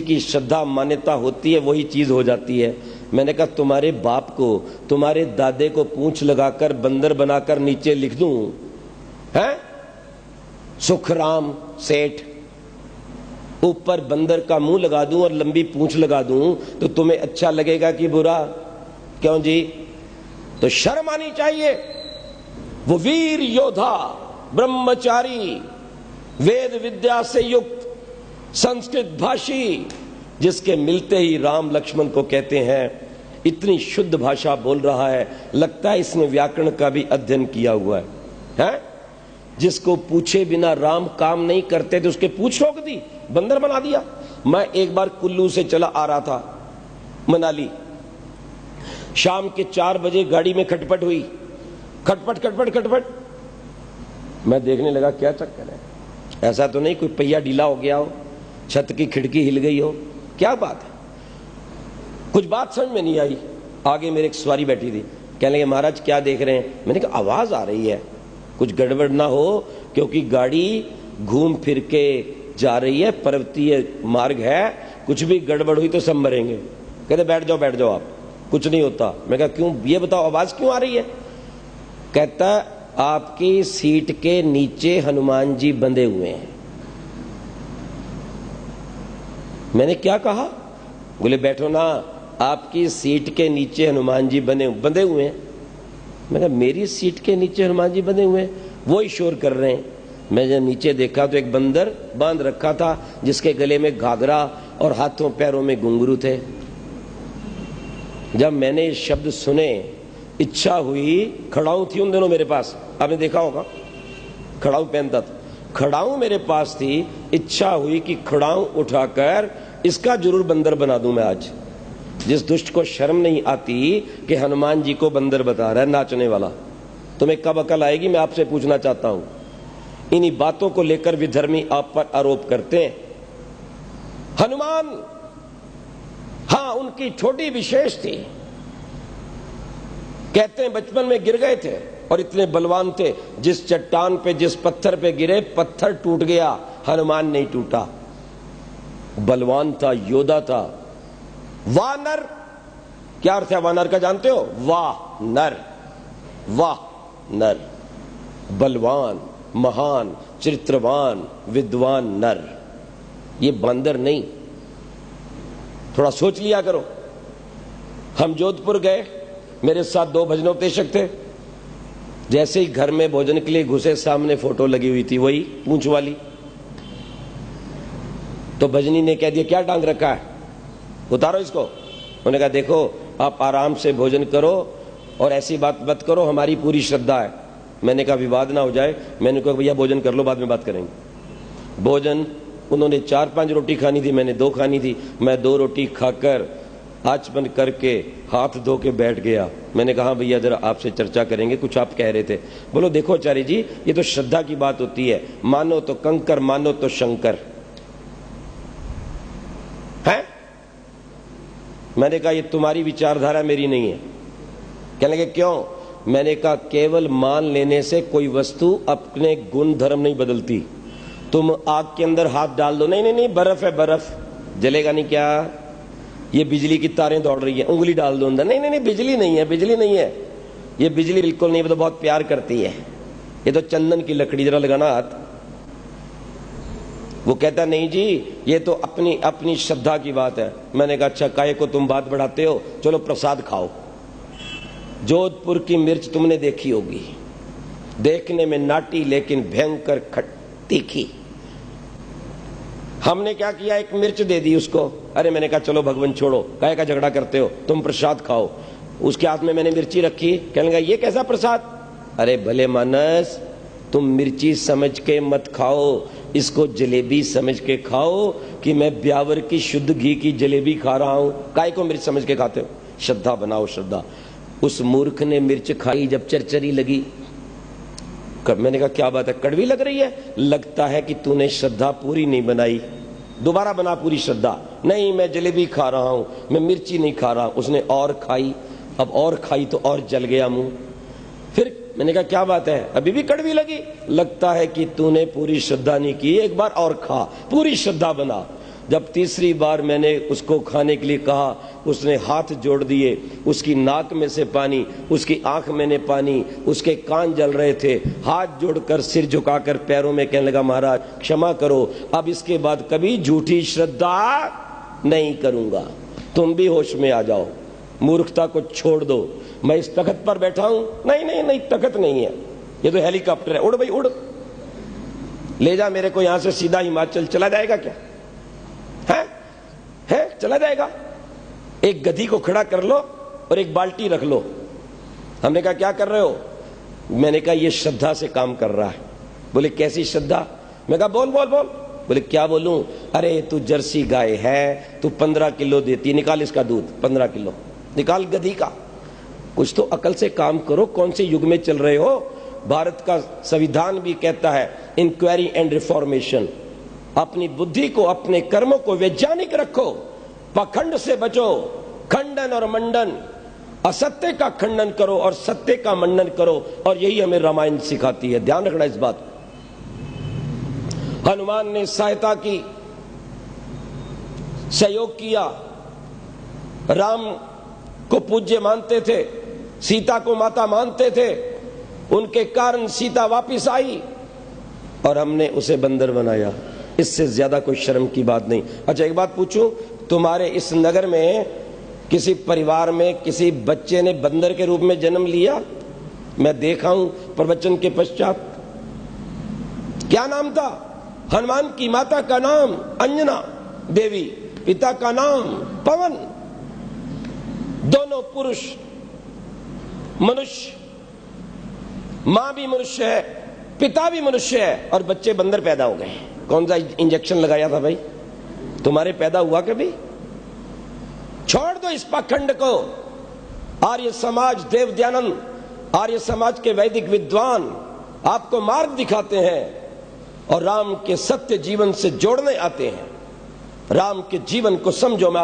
की श्रद्धा मान्यता होती है वही चीज हो जाती है। मैंने कहा तुम्हारे बाप को, तुम्हारे दादे को पूंछ लगाकर बंदर बनाकर नीचे लिख दूं, हैं? सुखराम सेठ, ऊपर बंदर का मुंह लगा दूं और लंबी पूंछ लगा दूं तो तुम्हें अच्छा लगेगा कि बुरा? क्यों जी? तो शर्म आनी चाहिए। वो वीर योद्धा, ब्रह्मचारी, वेद विद्या से युक्त, संस्कृत भाषी, जिसके मिलते ही राम लक्ष्मण को कहते हैं इतनी शुद्ध भाषा बोल रहा है, लगता है इसने व्याकरण का भी अध्ययन किया हुआ है? जिसको पूछे बिना राम काम नहीं करते थे उसके पूछ रोक दी, बंदर बना दिया। मैं एक बार कुल्लू से चला आ रहा था मनाली, शाम के 4 बजे गाड़ी में खटपट हुई, खटपट खटपट खटपट। मैं देखने लगा क्या चक्कर है, ऐसा तो नहीं कोई पहिया ढीला हो गया हो, छत की खिड़की हिल गई हो, क्या बात है? कुछ बात समझ में नहीं आई। आगे मेरे एक सवारी बैठी थी, कहने लगे महाराज क्या देख रहे हैं? मैंने कहा आवाज आ रही है, कुछ गड़बड़ ना हो क्योंकि गाड़ी घूम फिर के जा रही है, पर्वतीय मार्ग है, कुछ भी गड़बड़ हुई तो सब मरेंगे। कहते बैठ जाओ आप, कुछ नहीं होता। मैं कहा क्यों, ये बताओ आवाज क्यों आ रही है? कहता आपकी सीट के नीचे हनुमान जी बंधे हुए हैं। मैंने क्या कहा? बोले बैठो ना, आपकी सीट के नीचे हनुमान जी बंधे हुए हैं। मैंने मेरी सीट के नीचे हनुमान जी बंधे हुए हैं, वो ही शोर कर रहे हैं। मैं जब नीचे देखा तो एक बंदर बांध रखा था जिसके गले में घाघरा और हाथों पैरों में घुंघरू थे। जब मैंने ये शब्द सुने, इच्छा हुई, खड़ाऊ थी उन दिनों मेरे पास, आपने देखा होगा खड़ाऊ पहनता था, खड़ाऊ मेरे पास थी, इच्छा हुई कि खड़ाऊ उठाकर इसका जरूर बंदर बना दूं मैं आज। जिस दुष्ट को शर्म नहीं आती कि हनुमान जी को बंदर बता रहा है नाचने वाला, तुम्हें कब अकल आएगी? मैं आपसे पूछना चाहता हूं। इन्हीं बातों को लेकर विधर्मी आप पर आरोप करते हैं। हनुमान, हां उनकी छोटी विशेष थी, कहते हैं बचपन में गिर गए थे और इतने बलवान थे, जिस चट्टान पे जिस पत्थर पे गिरे पत्थर टूट गया, हनुमान नहीं टूटा। बलवान था, योद्धा था। वानर, क्या अर्थ है वानर का जानते हो? वाह नर, वाह नर, बलवान, महान, चरित्रवान, विद्वान नर, ये बंदर नहीं। थोड़ा सोच लिया करो। हम जोधपुर गए, मेरे साथ 2 भजनोपदेशक थे। जैसे ही घर में भोजन के लिए घुसे, सामने फोटो लगी हुई थी, वही पूंछ वाली। तो भजनी ने कह दिया क्या टांग रखा है, उतारो इसको। उन्होंने कहा देखो आप आराम से भोजन करो और ऐसी बात मत करो, हमारी पूरी श्रद्धा है। मैंने कहा विवाद ना हो जाए। मैंने कहा भैया भोजन कर लो, बाद में बात करेंगे। भोजन उन्होंने 4-5 रोटी खानी थी, मैंने 2 खानी थी। मैं 2 रोटी खाकर आंच बंद करके हाथ धो के बैठ गया। मैंने कहा भैया जरा आपसे चर्चा करेंगे, कुछ आप कह रहे थे। बोलो देखो आचार्य जी, ये तो श्रद्धा की बात होती है, मानो तो कंकर मानो तो शंकर है। मैंने कहा ये तुम्हारी विचारधारा, मेरी नहीं है। कहने लगे क्यों? मैंने कहा केवल मान लेने से कोई वस्तु अपने गुण धर्म नहीं बदलती। तुम आग के अंदर हाथ डाल दो, नहीं नहीं नहीं बर्फ है, बर्फ जलेगा नहीं। क्या ये बिजली की तारें दौड़ रही है, उंगली डाल दो अंदर, नहीं नहीं नहीं बिजली नहीं है, बिजली नहीं है, ये बिजली बिल्कुल नहीं, तो बहुत प्यार करती है, ये तो चंदन की लकड़ी, जरा लगाना हाथ। वो कहता नहीं जी ये तो अपनी अपनी श्रद्धा की बात है। मैंने कहा अच्छा काहे को तुम बात बढ़ाते हो, चलो प्रसाद खाओ। जोधपुर की मिर्च तुमने देखी होगी, देखने में नाटी लेकिन भयंकर तीखी। हमने क्या किया, एक मिर्च दे दी उसको। अरे मैंने कहा चलो भगवान छोड़ो, काहे का झगड़ा करते हो, तुम प्रसाद खाओ। उसके हाथ में मैंने मिर्ची रखी, कहने लगा ये कैसा प्रसाद? अरे भले मानस, तुम मिर्ची समझ के मत खाओ, इसको जलेबी समझ के खाओ कि मैं ब्यावर की शुद्ध घी की जलेबी खा रहा हूं। काय को मिर्च समझ के खाते हो? श्रद्धा बनाओ, श्रद्धा। उस मूर्ख ने मिर्च खाई, जब चरचरी लगी, मैंने कहा क्या बात है, कड़वी लग रही है? लगता है कि तूने श्रद्धा पूरी नहीं बनाई, दोबारा बना पूरी श्रद्धा। नहीं मैं जलेबी खा रहा हूं, मैं मिर्ची नहीं खा रहा। उसने और खाई, अब और खाई तो और जल गया मुंह। फिर मैंने कहा क्या बात है, अभी भी कड़वी लगी? लगता है कि तूने पूरी श्रद्धा नहीं की, एक बार और खा, पूरी श्रद्धा बना। जब तीसरी बार मैंने उसको खाने के लिए कहा, उसने हाथ जोड़ दिए, उसकी नाक में से पानी, उसकी आंख में ने पानी, उसके कान जल रहे थे, हाथ जोड़कर सिर झुकाकर पैरों में कहने लगा, महाराज क्षमा करो, अब इसके बाद कभी झूठी श्रद्धा नहीं करूंगा, तुम भी होश में आ जाओ, मूर्खता को छोड़ दो, मैं इस तख्त पर बैठा हूं। नहीं नहीं नहीं, तख्त नहीं है, ये तो हेलीकॉप्टर है, उड़ भाई उड़, ले जा मेरे को यहां से सीधा हिमाचल। चला जाएगा क्या? है चला जाएगा? एक गधी को खड़ा कर लो और एक बाल्टी रख लो। हमने कहा क्या कर रहे हो? मैंने कहा ये श्रद्धा से काम कर रहा है। बोले कैसी श्रद्धा? मैं कहा बोल बोल बोल। बोले क्या बोलूं? अरे तू जर्सी गाय है, तू 15 किलो देती, निकाल इसका दूध 15 किलो निकाल गधी का। कुछ तो अकल से काम करो, कौन से युग में चल रहे हो? भारत का संविधान भी कहता है इंक्वायरी एंड रिफॉर्मेशन। अपनी बुद्धि को, अपने कर्मों को वैज्ञानिक रखो, पाखंड से बचो, खंडन और मंडन, असत्य का खंडन करो और सत्य का मंडन करो, और यही हमें रामायण सिखाती है। ध्यान रखना इस बात। हनुमान ने सहायता की, सहयोग किया, राम को पूज्य मानते थे, सीता को माता मानते थे, उनके कारण सीता वापस आई और हमने उसे बंदर बनाया। इससे ज्यादा कोई शर्म की बात नहीं। अच्छा एक बात पूछूं, तुम्हारे इस नगर में किसी परिवार में किसी बच्चे ने बंदर के रूप में जन्म लिया? मैं देखा हूं प्रवचन के पश्चात। क्या नाम था? हनुमान की माता का नाम अंजना देवी, पिता का नाम पवन। दोनों पुरुष मनुष्य, मां भी मनुष्य है, पिता भी मनुष्य है, और बच्चे बंदर पैदा हो गए। कौन सा इंजेक्शन लगाया था भाई? तुम्हारे पैदा हुआ कभी? छोड़ दो इस पाखंड को। आर्य समाज, देव दयानंद, आर्य समाज के वैदिक विद्वान आपको मार्ग दिखाते हैं और राम के सत्य जीवन से जोड़ने आते हैं। राम के जीवन को समझो। मैं